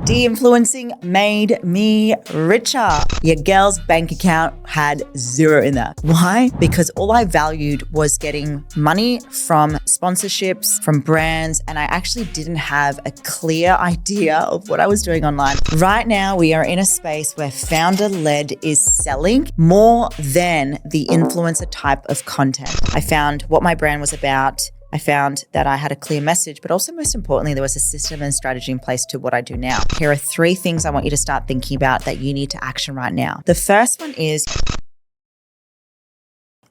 De-influencing made me richer. Your girl's bank account had zero in there. Why? Because all I valued was getting money from sponsorships, from brands, and I actually didn't have a clear idea of what I was doing online. Right now, we are in a space where founder-led is selling more than the influencer type of content. I found what my brand was about. I found that I had a clear message, but also most importantly, there was a system and strategy in place to what I do now. Here are 3 things I want you to start thinking about that you need to action right now. The first one is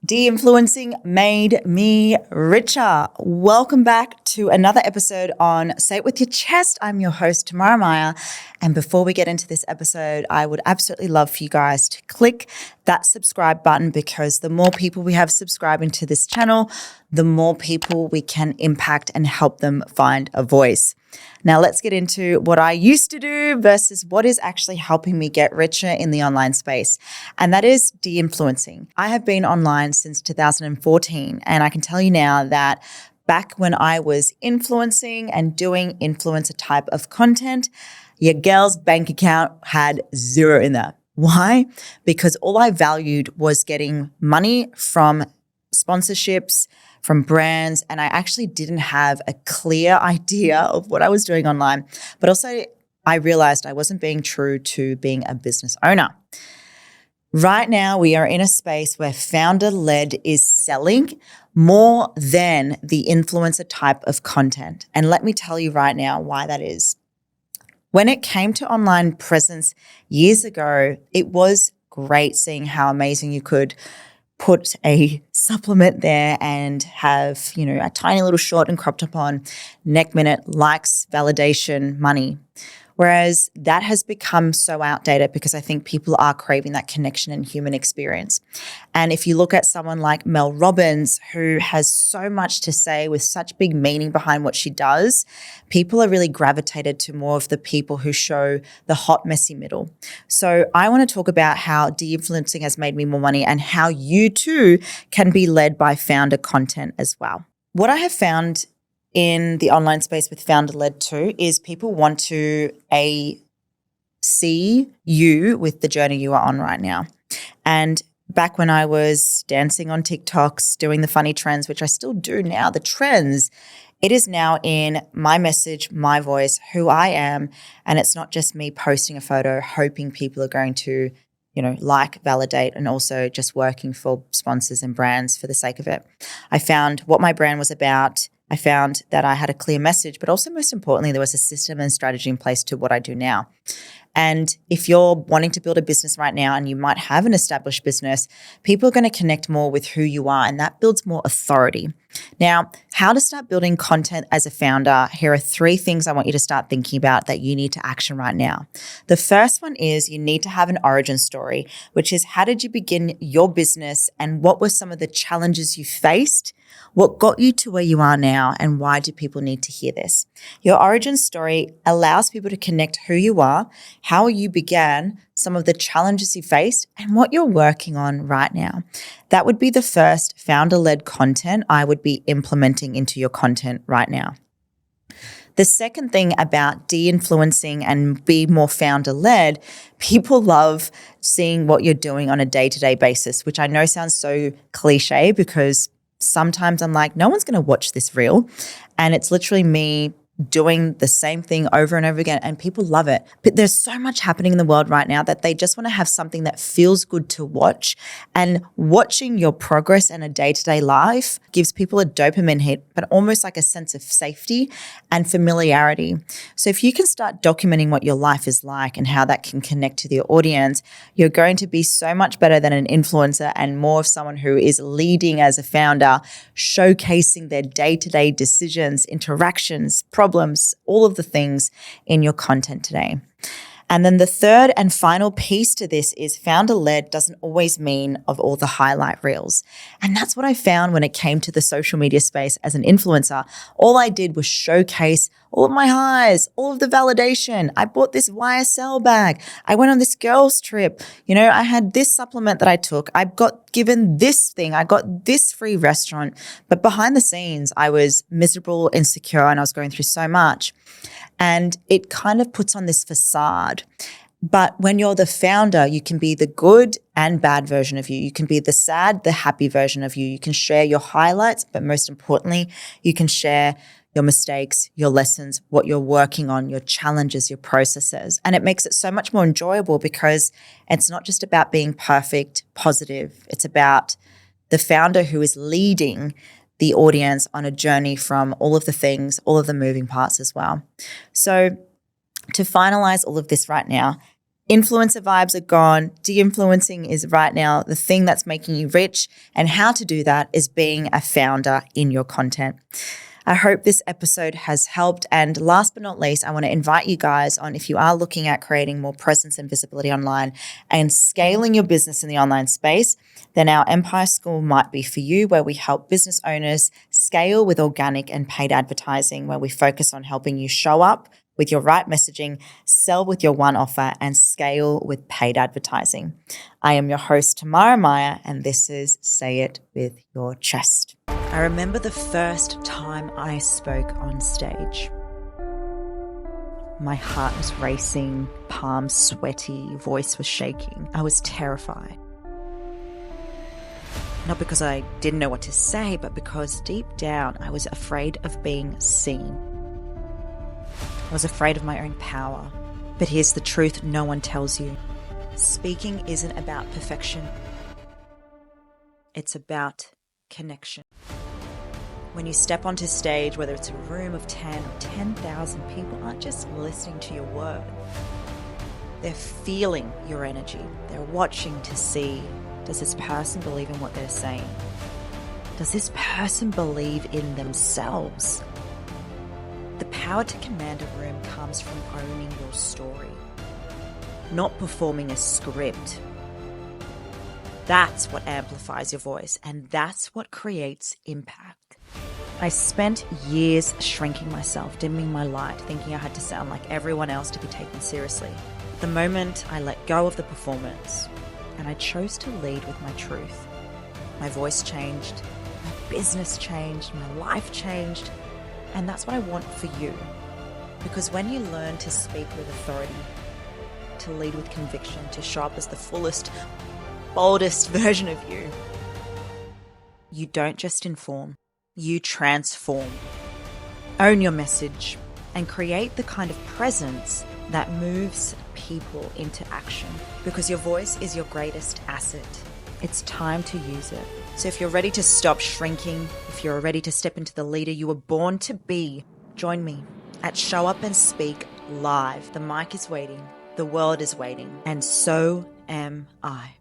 de-influencing made me richer. Welcome back to another episode on Say It With Your Chest. I'm your host, Tamara Meyer. And before we get into this episode, I would absolutely love for you guys to click that subscribe button, because the more people we have subscribing to this channel, the more people we can impact and help them find a voice. Now let's get into what I used to do versus what is actually helping me get richer in the online space. And that is de-influencing. I have been online since 2014, and I can tell you now that back when I was influencing and doing influencer type of content, your girl's bank account had zero in there. Why? Because all I valued was getting money from sponsorships, from brands, and I actually didn't have a clear idea of what I was doing online. But also, I realized I wasn't being true to being a business owner. Right now, we are in a space where founder-led is selling more than the influencer type of content. And let me tell you right now why that is. When it came to online presence years ago, it was great seeing how amazing you could put a supplement there and have, a tiny little short and cropped up on, neck minute, likes, validation, money. Whereas that has become so outdated because I think people are craving that connection and human experience. And if you look at someone like Mel Robbins, who has so much to say with such big meaning behind what she does, people are really gravitated to more of the people who show the hot, messy middle. So I want to talk about how de-influencing has made me more money and how you too can be led by founder content as well. What I have found in the online space with founder-led too is people want to see you with the journey you are on right now. And back when I was dancing on TikToks, doing the funny trends, which I still do now, the trends, it is now in my message, my voice, who I am. And it's not just me posting a photo, hoping people are going to like, validate, and also just working for sponsors and brands for the sake of it. I found what my brand was about. I found that I had a clear message, but also most importantly, there was a system and strategy in place to what I do now. And if you're wanting to build a business right now and you might have an established business, people are going to connect more with who you are, and that builds more authority. Now, how to start building content as a founder, here are 3 things I want you to start thinking about that you need to action right now. The first one is you need to have an origin story, which is how did you begin your business and what were some of the challenges you faced? What got you to where you are now, and why do people need to hear this? Your origin story allows people to connect who you are, how you began, some of the challenges you faced, and what you're working on right now. That would be the first founder-led content I would be implementing into your content right now. The second thing about de-influencing and be more founder-led, people love seeing what you're doing on a day-to-day basis, which I know sounds so cliche because sometimes I'm like, no one's going to watch this reel. And it's literally me doing the same thing over and over again, and people love it. But there's so much happening in the world right now that they just want to have something that feels good to watch. And watching your progress in a day-to-day life gives people a dopamine hit, but almost like a sense of safety and familiarity. So if you can start documenting what your life is like and how that can connect to the audience, you're going to be so much better than an influencer and more of someone who is leading as a founder, showcasing their day-to-day decisions, interactions, problems, all of the things in your content today. And then the third and final piece to this is founder-led doesn't always mean of all the highlight reels. And that's what I found when it came to the social media space as an influencer. All I did was showcase all of my highs, all of the validation. I bought this YSL bag. I went on this girls trip. I had this supplement that I took. I got given this thing. I got this free restaurant. But behind the scenes, I was miserable, insecure, and I was going through so much. And it kind of puts on this facade. But when you're the founder, you can be the good and bad version of you. You can be the sad, the happy version of you. You can share your highlights, but most importantly, you can share your mistakes, your lessons, what you're working on, your challenges, your processes. And it makes it so much more enjoyable because it's not just about being perfect, positive. It's about the founder who is leading the audience on a journey from all of the things, all of the moving parts as well. So to finalize all of this right now, influencer vibes are gone. De-influencing is right now the thing that's making you rich. And how to do that is being a founder in your content. I hope this episode has helped. And last but not least, I want to invite you guys on, if you are looking at creating more presence and visibility online and scaling your business in the online space, then our Empire School might be for you, where we help business owners scale with organic and paid advertising, where we focus on helping you show up with your right messaging, sell with your one offer, and scale with paid advertising. I am your host, Tamara Meyer, and this is Say It With Your Chest. I remember the first time I spoke on stage. My heart was racing, palms sweaty, voice was shaking. I was terrified. Not because I didn't know what to say, but because deep down I was afraid of being seen. I was afraid of my own power. But here's the truth no one tells you. Speaking isn't about perfection. It's about connection. When you step onto stage, whether it's a room of 10 or 10,000 people aren't just listening to your word. They're feeling your energy. They're watching to see, does this person believe in what they're saying? Does this person believe in themselves? The power to command a room comes from owning your story, not performing a script. That's what amplifies your voice, and that's what creates impact. I spent years shrinking myself, dimming my light, thinking I had to sound like everyone else to be taken seriously. The moment I let go of the performance and I chose to lead with my truth, my voice changed, my business changed, my life changed. And that's what I want for you. Because when you learn to speak with authority, to lead with conviction, to show up as the fullest, boldest version of you, you don't just inform, you transform. Own your message and create the kind of presence that moves people into action. Because your voice is your greatest asset. It's time to use it. So if you're ready to stop shrinking, if you're ready to step into the leader you were born to be, join me at Show Up and Speak Live. The mic is waiting, the world is waiting, and so am I.